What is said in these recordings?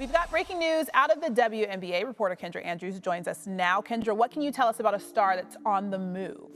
We've got breaking news out of the WNBA. Reporter Kendra Andrews joins us now. Kendra, what can you tell us about a star that's on the move?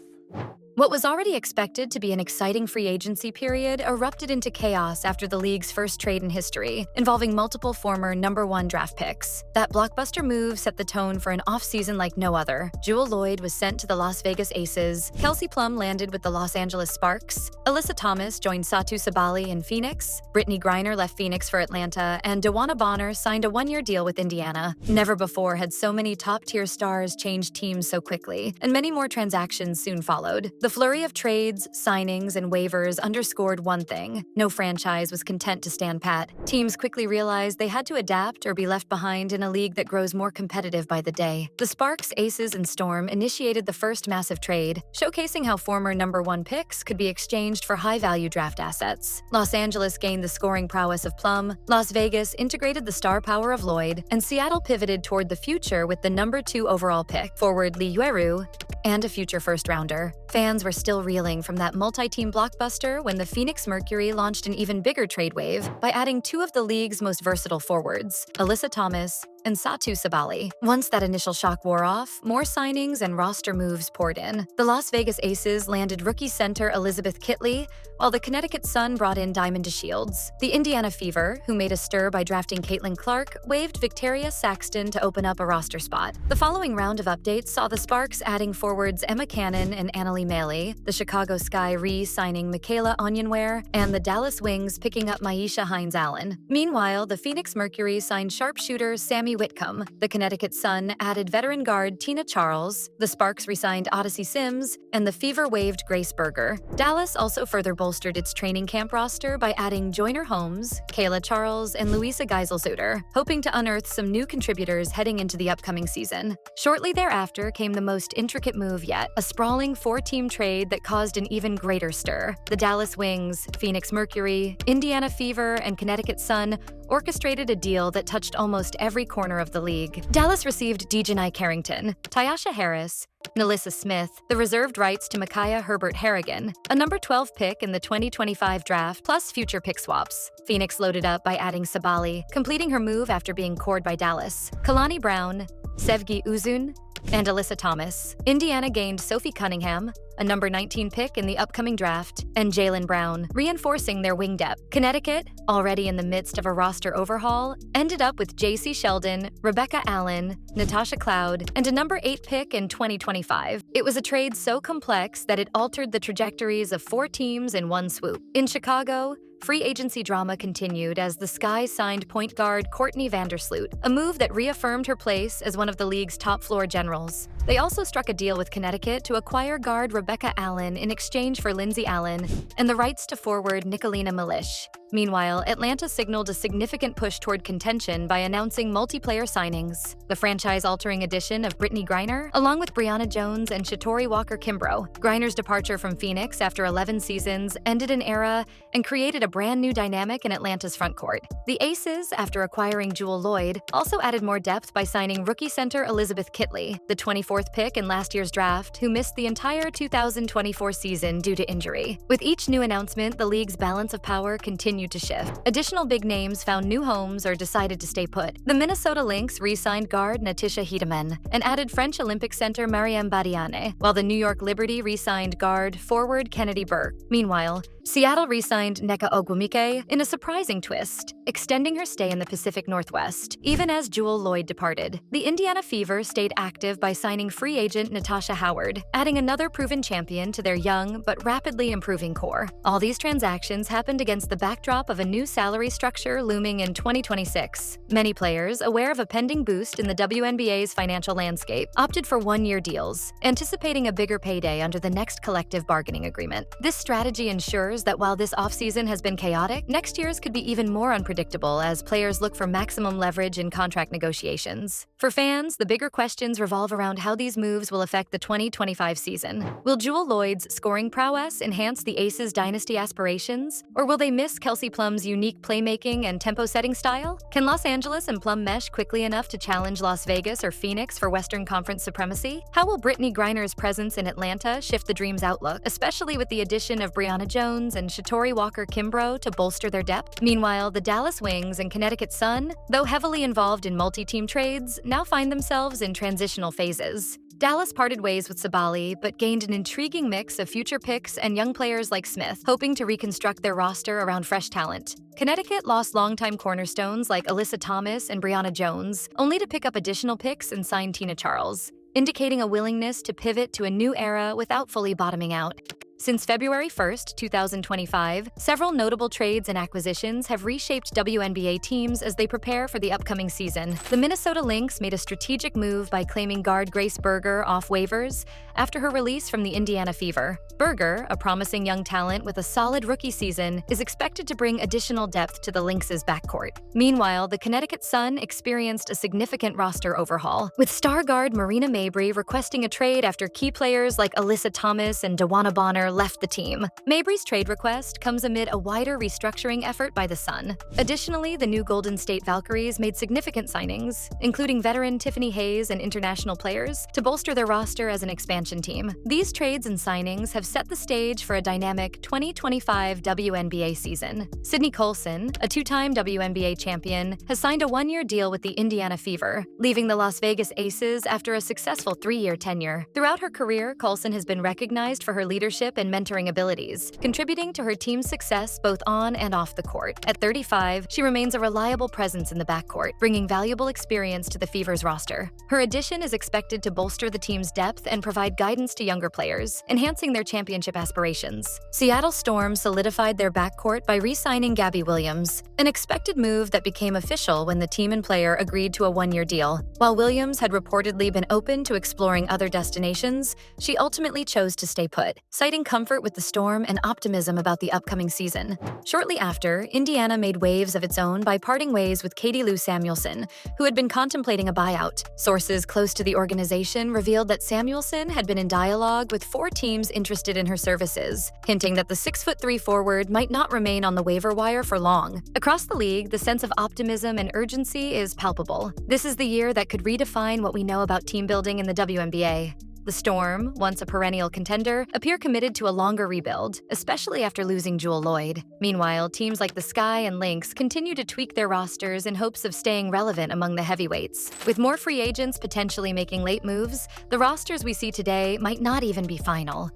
What was already expected to be an exciting free agency period erupted into chaos after the league's first trade in history, involving multiple former #1 draft picks. That blockbuster move set the tone for an offseason like no other. Jewell Loyd was sent to the Las Vegas Aces, Kelsey Plum landed with the Los Angeles Sparks, Alyssa Thomas joined Satou Sabally in Phoenix, Brittney Griner left Phoenix for Atlanta, and DeWanna Bonner signed a one-year deal with Indiana. Never before had so many top-tier stars changed teams so quickly, and many more transactions soon followed. The flurry of trades, signings, and waivers underscored one thing: no franchise was content to stand pat. Teams quickly realized they had to adapt or be left behind in a league that grows more competitive by the day. The Sparks, Aces, and Storm initiated the first massive trade, showcasing how former #1 picks could be exchanged for high-value draft assets. Los Angeles gained the scoring prowess of Plum, Las Vegas integrated the star power of Loyd, and Seattle pivoted toward the future with the #2 overall pick, forward Lee Yueru, and a future first-rounder. Fans were still reeling from that multi-team blockbuster when the Phoenix Mercury launched an even bigger trade wave by adding two of the league's most versatile forwards, Alyssa Thomas and Satou Sabally. Once that initial shock wore off, more signings and roster moves poured in. The Las Vegas Aces landed rookie center Elizabeth Kitley, while the Connecticut Sun brought in Diamond DeShields. The Indiana Fever, who made a stir by drafting Caitlin Clark, waived Victoria Saxton to open up a roster spot. The following round of updates saw the Sparks adding forwards Emma Cannon and Annalie Maley, the Chicago Sky re-signing Michaela Onyenware, and the Dallas Wings picking up Maisha Hines-Allen. Meanwhile, the Phoenix Mercury signed sharpshooter Sammy Whitcomb. The Connecticut Sun added veteran guard Tina Charles, the Sparks re-signed Odyssey Sims, and the Fever waived Grace Berger. Dallas also further bolstered its training camp roster by adding Joyner Holmes, Kayla Charles, and Louisa Geisel-Zutter, hoping to unearth some new contributors heading into the upcoming season. Shortly thereafter came the most intricate move yet, a sprawling four-team trade that caused an even greater stir. The Dallas Wings, Phoenix Mercury, Indiana Fever, and Connecticut Sun orchestrated a deal that touched almost every corner of the league. Dallas received Dejanai Carrington, Tyasha Harris, Nalissa Smith, the reserved rights to Micaiah Herbert Harrigan, a #12 pick in the 2025 draft, plus future pick swaps. Phoenix loaded up by adding Sabally, completing her move after being cored by Dallas, Kalani Brown, Sevgi Uzun, and Alyssa Thomas. Indiana gained Sophie Cunningham, a #19 pick in the upcoming draft, and Jaylen Brown, reinforcing their wing depth. Connecticut, already in the midst of a roster overhaul, ended up with J.C. Sheldon, Rebecca Allen, Natasha Cloud, and a #8 pick in 2025. It was a trade so complex that it altered the trajectories of four teams in one swoop. In Chicago, free agency drama continued as the Sky signed point guard Courtney Vandersloot, a move that reaffirmed her place as one of the league's top floor generals. They also struck a deal with Connecticut to acquire guard Rebecca Allen in exchange for Lindsay Allen and the rights to forward Nicolina Milish. Meanwhile, Atlanta signaled a significant push toward contention by announcing multiplayer signings. The franchise-altering addition of Brittney Griner, along with Brianna Jones and Shatori Walker-Kimbrough. Griner's departure from Phoenix after 11 seasons ended an era and created a brand new dynamic in Atlanta's frontcourt. The Aces, after acquiring Jewell Loyd, also added more depth by signing rookie center Elizabeth Kitley, the 24th pick in last year's draft, who missed the entire 2024 season due to injury. With each new announcement, the league's balance of power continued to shift. Additional big names found new homes or decided to stay put. The Minnesota Lynx re-signed guard Natisha Hiedemann and added French Olympic center Mariam Badiane, while the New York Liberty re-signed guard forward Kennedy Burke. Meanwhile, Seattle re-signed Nneka Ogwumike in a surprising twist, extending her stay in the Pacific Northwest, even as Jewell Loyd departed. The Indiana Fever stayed active by signing free agent Natasha Howard, adding another proven champion to their young but rapidly improving core. All these transactions happened against the backdrop of a new salary structure looming in 2026. Many players, aware of a pending boost in the WNBA's financial landscape, opted for one-year deals, anticipating a bigger payday under the next collective bargaining agreement. This strategy ensures that while this offseason has been chaotic, next year's could be even more unpredictable as players look for maximum leverage in contract negotiations. For fans, the bigger questions revolve around how these moves will affect the 2025 season. Will Jewell Loyd's scoring prowess enhance the Aces' dynasty aspirations, or will they miss Kelsey Plum's unique playmaking and tempo-setting style? Can Los Angeles and Plum mesh quickly enough to challenge Las Vegas or Phoenix for Western Conference supremacy? How will Brittney Griner's presence in Atlanta shift the Dream's outlook, especially with the addition of Brianna Jones, Jones and Shatori Walker-Kimbrough to bolster their depth. Meanwhile, the Dallas Wings and Connecticut Sun, though heavily involved in multi-team trades, now find themselves in transitional phases. Dallas parted ways with Sabally, but gained an intriguing mix of future picks and young players like Smith, hoping to reconstruct their roster around fresh talent. Connecticut lost longtime cornerstones like Alyssa Thomas and Brianna Jones, only to pick up additional picks and sign Tina Charles, indicating a willingness to pivot to a new era without fully bottoming out. Since February 1st, 2025, several notable trades and acquisitions have reshaped WNBA teams as they prepare for the upcoming season. The Minnesota Lynx made a strategic move by claiming guard Grace Berger off waivers after her release from the Indiana Fever. Berger, a promising young talent with a solid rookie season, is expected to bring additional depth to the Lynx's backcourt. Meanwhile, the Connecticut Sun experienced a significant roster overhaul, with star guard Marina Mabrey requesting a trade after key players like Alyssa Thomas and DeWanna Bonner left the team. Mabrey's trade request comes amid a wider restructuring effort by the Sun. Additionally, the new Golden State Valkyries made significant signings, including veteran Tiffany Hayes and international players, to bolster their roster as an expansion team. These trades and signings have set the stage for a dynamic 2025 WNBA season. Sydney Colson, a two-time WNBA champion, has signed a one-year deal with the Indiana Fever, leaving the Las Vegas Aces after a successful three-year tenure. Throughout her career, Colson has been recognized for her leadership and mentoring abilities, contributing to her team's success both on and off the court. At 35, she remains a reliable presence in the backcourt, bringing valuable experience to the Fever's roster. Her addition is expected to bolster the team's depth and provide guidance to younger players, enhancing their championship aspirations. Seattle Storm solidified their backcourt by re-signing Gabby Williams, an expected move that became official when the team and player agreed to a one-year deal. While Williams had reportedly been open to exploring other destinations, she ultimately chose to stay put, citing comfort with the Storm and optimism about the upcoming season. Shortly after, Indiana made waves of its own by parting ways with Katie Lou Samuelson, who had been contemplating a buyout. Sources close to the organization revealed that Samuelson had been in dialogue with 4 teams interested in her services, hinting that the 6'3" forward might not remain on the waiver wire for long. Across the league, the sense of optimism and urgency is palpable. This is the year that could redefine what we know about team building in the WNBA. The Storm, once a perennial contender, appear committed to a longer rebuild, especially after losing Jewell Loyd. Meanwhile, teams like the Sky and Lynx continue to tweak their rosters in hopes of staying relevant among the heavyweights. With more free agents potentially making late moves, the rosters we see today might not even be final.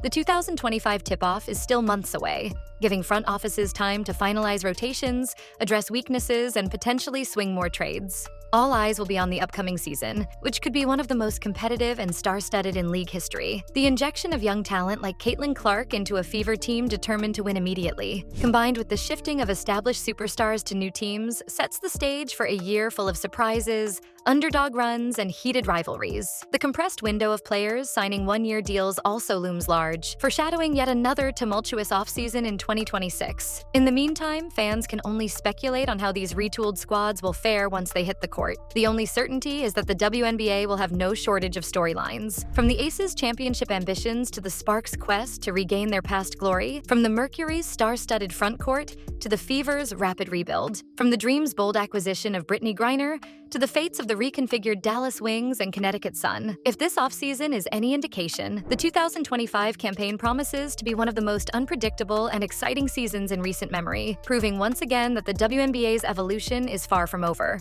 The 2025 tip-off is still months away, giving front offices time to finalize rotations, address weaknesses, and potentially swing more trades. All eyes will be on the upcoming season, which could be one of the most competitive and star-studded in league history. The injection of young talent like Caitlin Clark into a Fever team determined to win immediately, combined with the shifting of established superstars to new teams, sets the stage for a year full of surprises, underdog runs, and heated rivalries. The compressed window of players signing one-year deals also looms large, foreshadowing yet another tumultuous offseason in 2026. In the meantime, fans can only speculate on how these retooled squads will fare once they hit the court. The only certainty is that the WNBA will have no shortage of storylines. From the Aces' championship ambitions to the Sparks' quest to regain their past glory, from the Mercury's star-studded frontcourt to the Fever's rapid rebuild, from the Dream's bold acquisition of Brittney Griner to the fates of the reconfigured Dallas Wings and Connecticut Sun. If this offseason is any indication, the 2025 campaign promises to be one of the most unpredictable and exciting seasons in recent memory, proving once again that the WNBA's evolution is far from over.